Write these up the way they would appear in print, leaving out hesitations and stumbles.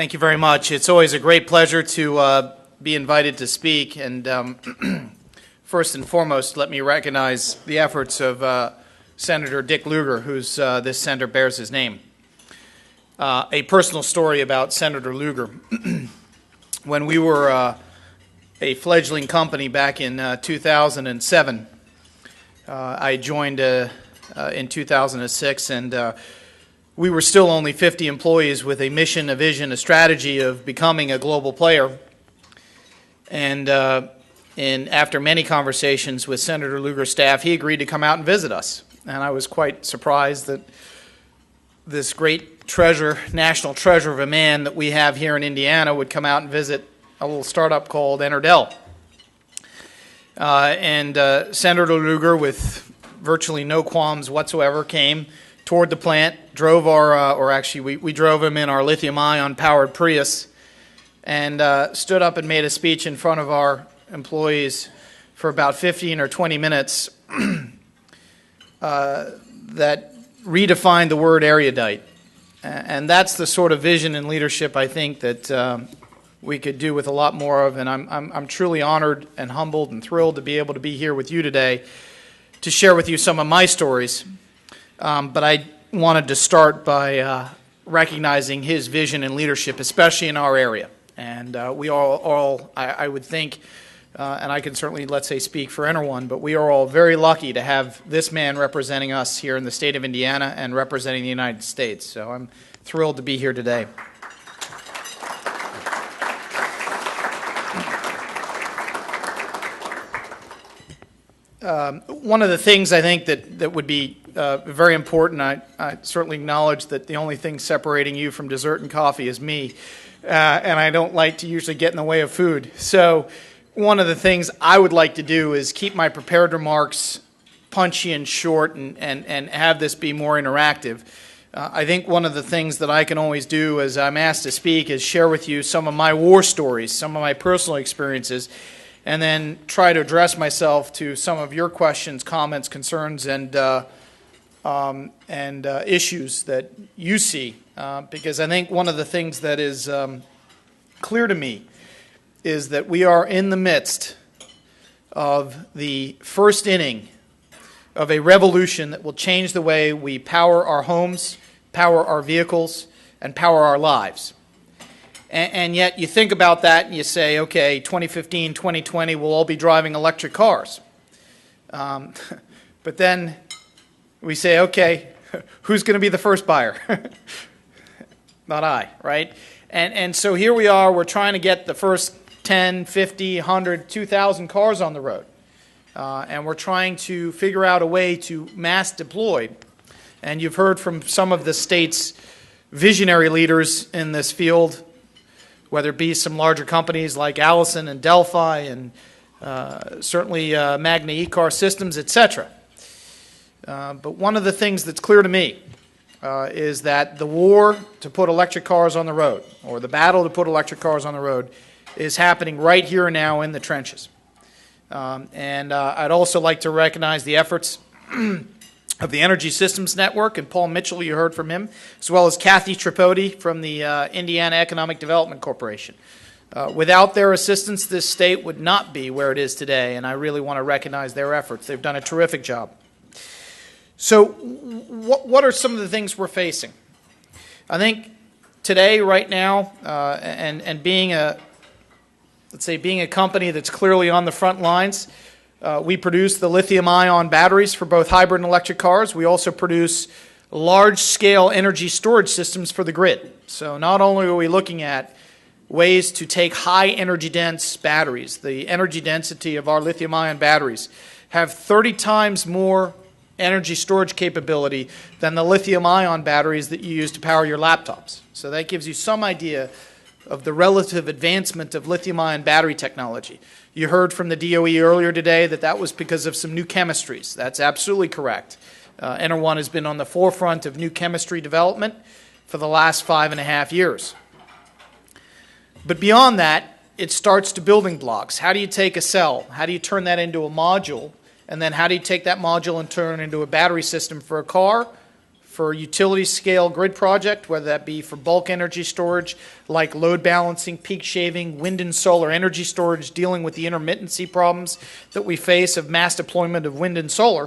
Thank you very much. It's always a great pleasure to be invited to speak. And first and foremost, let me recognize the efforts of Senator Dick Lugar, who's this senator bears his name. A personal story about Senator Lugar. When we were a fledgling company back in 2007, I joined in 2006, and we were still only 50 employees with a mission, a vision, a strategy of becoming a global player. And after many conversations with Senator Lugar's staff, he agreed to come out and visit us. And I was quite surprised that this great treasure, national treasure of a man that we have here in Indiana would come out and visit a little startup called Ener1. Senator Lugar, with virtually no qualms whatsoever, came toward the plant, drove we drove him in our lithium-ion powered Prius, and stood up and made a speech in front of our employees for about 15 or 20 minutes that redefined the word erudite. And that's the sort of vision and leadership I think that we could do with a lot more of, and I'm truly honored and humbled and thrilled to be able to be here with you today to share with you some of my stories. But I wanted to start by recognizing his vision and leadership, especially in our area. And we all I would think, and I can certainly, let's say, speak for Ener1, but we are all very lucky to have this man representing us here in the state of Indiana and representing the United States. So I'm thrilled to be here today. One of the things I think that would be very important, I certainly acknowledge that the only thing separating you from dessert and coffee is me, and I don't like to usually get in the way of food. So one of the things I would like to do is keep my prepared remarks punchy and short and have this be more interactive. I think one of the things that I can always do as I'm asked to speak is share with you some of my war stories, some of my personal experiences, and then try to address myself to some of your questions, comments, concerns, and issues that you see. Because I think one of the things that is clear to me is that we are in the midst of the first inning of a revolution that will change the way we power our homes, power our vehicles, and power our lives. And yet you think about that and you say, okay, 2015, 2020, we'll all be driving electric cars. But then we say, okay, who's going to be the first buyer? Not I, right? And so here we are, we're trying to get the first 10, 50, 100, 2,000 cars on the road. And we're trying to figure out a way to mass deploy. And you've heard from some of the state's visionary leaders in this field, whether it be some larger companies like Allison and Delphi and certainly Magna E-Car Systems, etc. But one of the things that's clear to me is that the war to put electric cars on the road, or the battle to put electric cars on the road, is happening right here and now in the trenches. I'd also like to recognize the efforts of the Energy Systems Network, and Paul Mitchell, you heard from him, as well as Kathy Tripodi from the Indiana Economic Development Corporation. Without their assistance, this state would not be where it is today, and I really want to recognize their efforts. They've done a terrific job. So what are some of the things we're facing? I think today, right now, and being a company that's clearly on the front lines, we produce the lithium-ion batteries for both hybrid and electric cars. We also produce large-scale energy storage systems for the grid. So not only are we looking at ways to take high energy-dense batteries, the energy density of our lithium-ion batteries have 30 times more energy storage capability than the lithium-ion batteries that you use to power your laptops. So that gives you some idea of the relative advancement of lithium-ion battery technology. You heard from the DOE earlier today that that was because of some new chemistries. That's absolutely correct. Ener1 has been on the forefront of new chemistry development for the last 5.5 years. But beyond that, it starts to building blocks. How do you take a cell? How do you turn that into a module? And then how do you take that module and turn it into a battery system for a car, for a utility scale grid project, whether that be for bulk energy storage like load balancing, peak shaving, wind and solar energy storage, dealing with the intermittency problems that we face of mass deployment of wind and solar,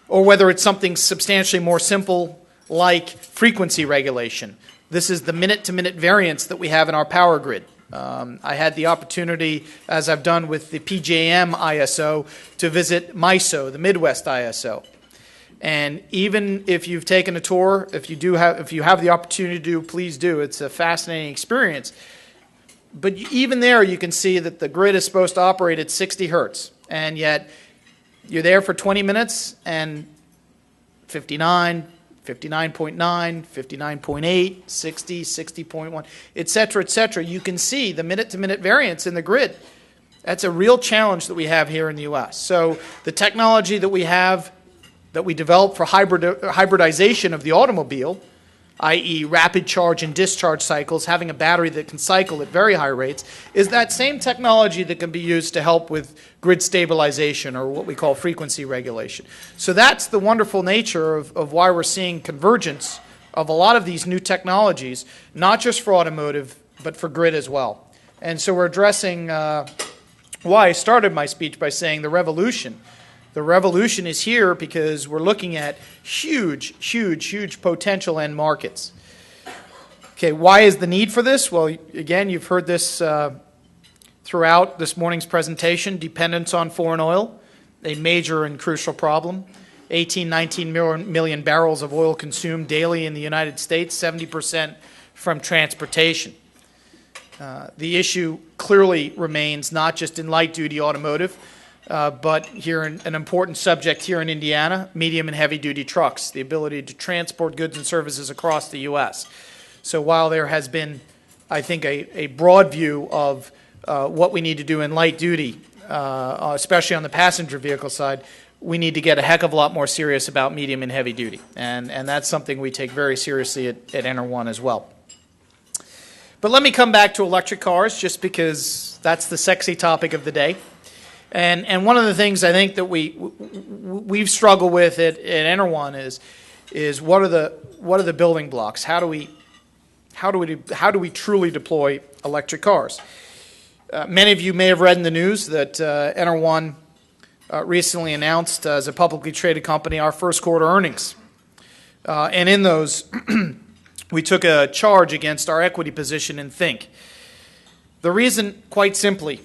or whether it's something substantially more simple like frequency regulation. This is the minute-to-minute variance that we have in our power grid. I had the opportunity, as I've done with the PJM ISO, to visit MISO, the Midwest ISO. And even if you've taken a tour, if you have the opportunity to, please do. It's a fascinating experience. But even there, you can see that the grid is supposed to operate at 60 hertz, and yet you're there for 20 minutes and 59, 59.9, 59.8, 60, 60.1, et cetera, you can see the minute-to-minute variance in the grid. That's a real challenge that we have here in the U.S. So the technology that we have, that we developed for hybridization of the automobile, i.e. rapid charge and discharge cycles, having a battery that can cycle at very high rates, is that same technology that can be used to help with grid stabilization, or what we call frequency regulation. So that's the wonderful nature of why we're seeing convergence of a lot of these new technologies, not just for automotive, but for grid as well. And so we're addressing why I started my speech by saying the revolution. The revolution is here because we're looking at huge potential end markets. Okay, why is the need for this? Well, again, you've heard this throughout this morning's presentation. Dependence on foreign oil, a major and crucial problem. 19 million barrels of oil consumed daily in the United States, 70% from transportation. The issue clearly remains not just in light-duty automotive, but here an important subject here in Indiana, medium and heavy-duty trucks, the ability to transport goods and services across the U.S. So while there has been, I think, a broad view of what we need to do in light-duty, especially on the passenger vehicle side, we need to get a heck of a lot more serious about medium and heavy-duty. And that's something we take very seriously at Ener1 as well. But let me come back to electric cars, just because that's the sexy topic of the day. And one of the things I think that we've struggled with at Ener1 is what are the building blocks? How do we truly deploy electric cars? Many of you may have read in the news that Ener1 recently announced, as a publicly traded company, our first quarter earnings, and in those we took a charge against our equity position in Think. The reason, quite simply,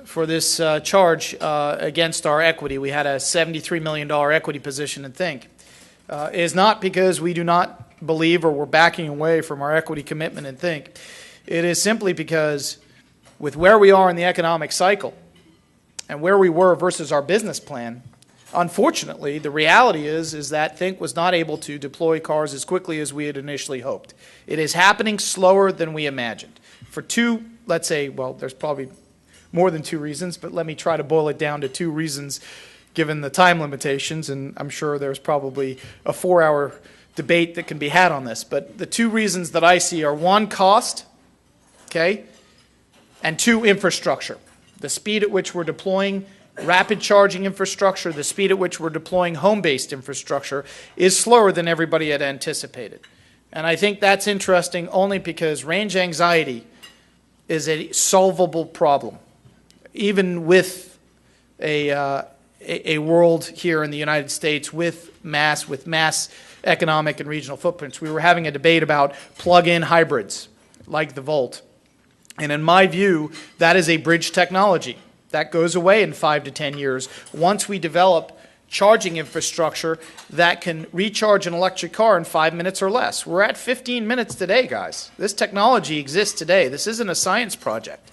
for this charge against our equity, we had a $73 million equity position in Think, is not because we do not believe or we're backing away from our equity commitment in Think. It is simply because with where we are in the economic cycle and where we were versus our business plan, unfortunately, the reality is that Think was not able to deploy cars as quickly as we had initially hoped. It is happening slower than we imagined. For two, let's say, well, there's probably more than two reasons, but let me try to boil it down to two reasons given the time limitations, and I'm sure there's probably a 4-hour debate that can be had on this. But the two reasons that I see are, one, cost, okay, and two, infrastructure. The speed at which we're deploying rapid charging infrastructure, the speed at which we're deploying home-based infrastructure is slower than everybody had anticipated. And I think that's interesting only because range anxiety is a solvable problem. Even with a world here in the United States with mass economic and regional footprints, we were having a debate about plug-in hybrids like the Volt. And in my view, that is a bridge technology. That goes away in 5 to 10 years once we develop charging infrastructure that can recharge an electric car in 5 minutes or less. We're at 15 minutes today, guys. This technology exists today. This isn't a science project.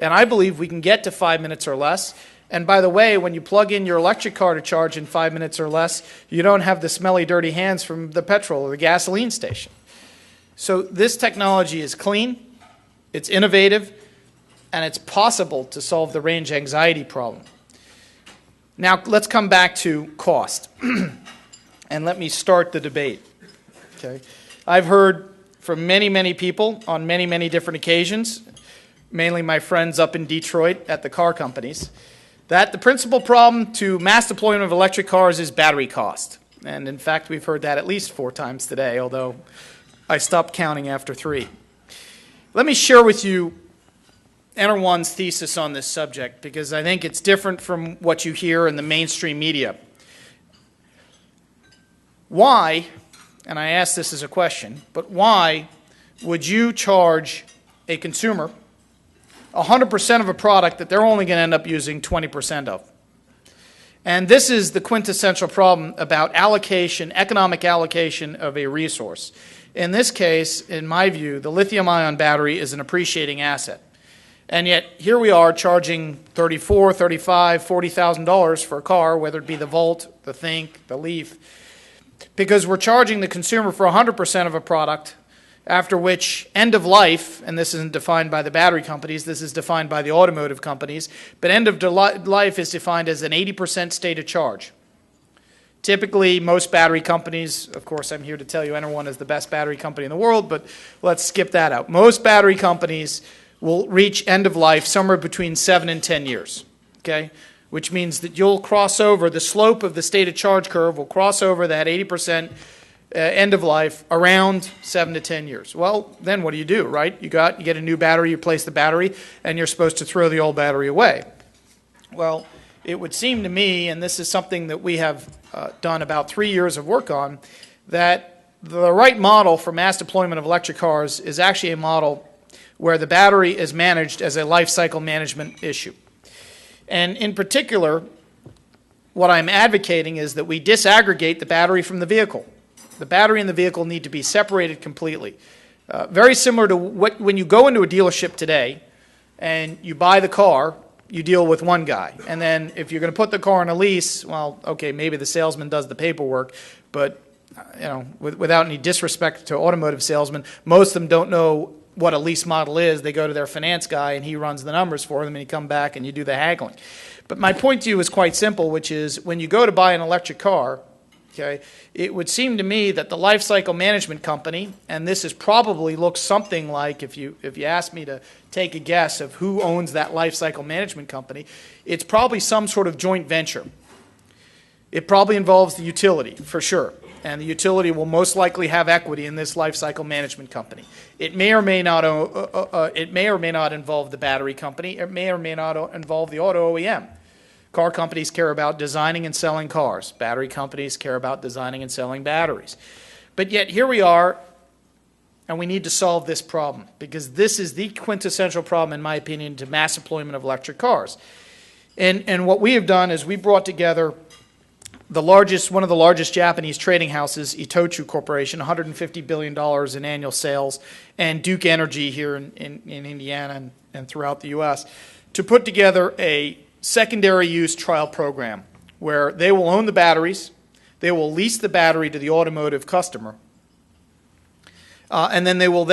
And I believe we can get to 5 minutes or less. And by the way, when you plug in your electric car to charge in 5 minutes or less, you don't have the smelly, dirty hands from the petrol or the gasoline station. So this technology is clean, it's innovative, and it's possible to solve the range anxiety problem. Now, let's come back to cost. And let me start the debate. Okay. I've heard from many people on many different occasions, mainly my friends up in Detroit at the car companies, that the principal problem to mass deployment of electric cars is battery cost. And in fact, we've heard that at least 4 times today, although I stopped counting after 3. Let me share with you Ener1's thesis on this subject, because I think it's different from what you hear in the mainstream media. Why, and I ask this as a question, but why would you charge a consumer 100% of a product that they're only going to end up using 20% of? And this is the quintessential problem about allocation, economic allocation of a resource. In this case, in my view, the lithium-ion battery is an appreciating asset. And yet, here we are charging $34,000, $35,000, $40,000 for a car, whether it be the Volt, the Think, the Leaf, because we're charging the consumer for 100% of a product, after which end of life, and this isn't defined by the battery companies, this is defined by the automotive companies, but end of life is defined as an 80% state of charge. Typically, most battery companies, of course I'm here to tell you Ener1 is the best battery company in the world, but let's skip that out. Most battery companies will reach end of life somewhere between 7 and 10 years, okay? Which means that you'll cross over, the slope of the state of charge curve will cross over that 80% end of life around 7 to 10 years. Well, then what do, right? You get a new battery, you replace the battery, and you're supposed to throw the old battery away. Well, it would seem to me, and this is something that we have done about 3 years of work on, that the right model for mass deployment of electric cars is actually a model where the battery is managed as a life cycle management issue. And in particular, what I'm advocating is that we disaggregate the battery from the vehicle. The battery and the vehicle need to be separated completely. Very similar to when you go into a dealership today and you buy the car, you deal with one guy. And then if you're going to put the car on a lease, well, okay, maybe the salesman does the paperwork, but without any disrespect to automotive salesmen, most of them don't know what a lease model is. They go to their finance guy and he runs the numbers for them and you come back and you do the haggling. But my point to you is quite simple, which is when you go to buy an electric car, okay, it would seem to me that the life cycle management company, and this is probably looks something like, if you ask me to take a guess of who owns that life cycle management company, it's probably some sort of joint venture. It probably involves the utility, for sure. And the utility will most likely have equity in this life cycle management company. It may or may not involve the battery company. It may or may not involve the auto OEM. Car companies care about designing and selling cars. Battery companies care about designing and selling batteries. But yet here we are, and we need to solve this problem, because this is the quintessential problem, in my opinion, to mass deployment of electric cars. And what we have done is we brought together one of the largest Japanese trading houses, Itochu Corporation, $150 billion in annual sales, and Duke Energy here in Indiana and throughout the U.S., to put together a secondary use trial program where they will own the batteries, they will lease the battery to the automotive customer, and then they will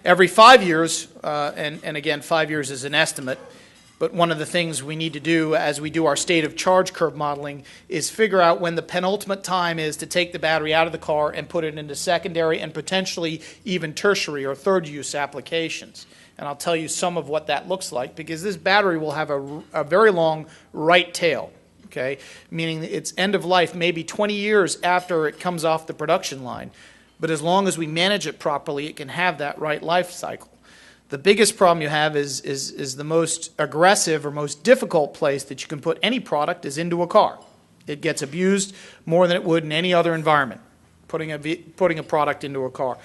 every 5 years, and again 5 years is an estimate, but one of the things we need to do as we do our state of charge curve modeling is figure out when the penultimate time is to take the battery out of the car and put it into secondary and potentially even tertiary or third use applications. And I'll tell you some of what that looks like, because this battery will have a very long right tail, okay? Meaning its end of life may be 20 years after it comes off the production line. But as long as we manage it properly, it can have that right life cycle. The biggest problem you have is the most aggressive or most difficult place that you can put any product is into a car. It gets abused more than it would in any other environment, putting a product into a car.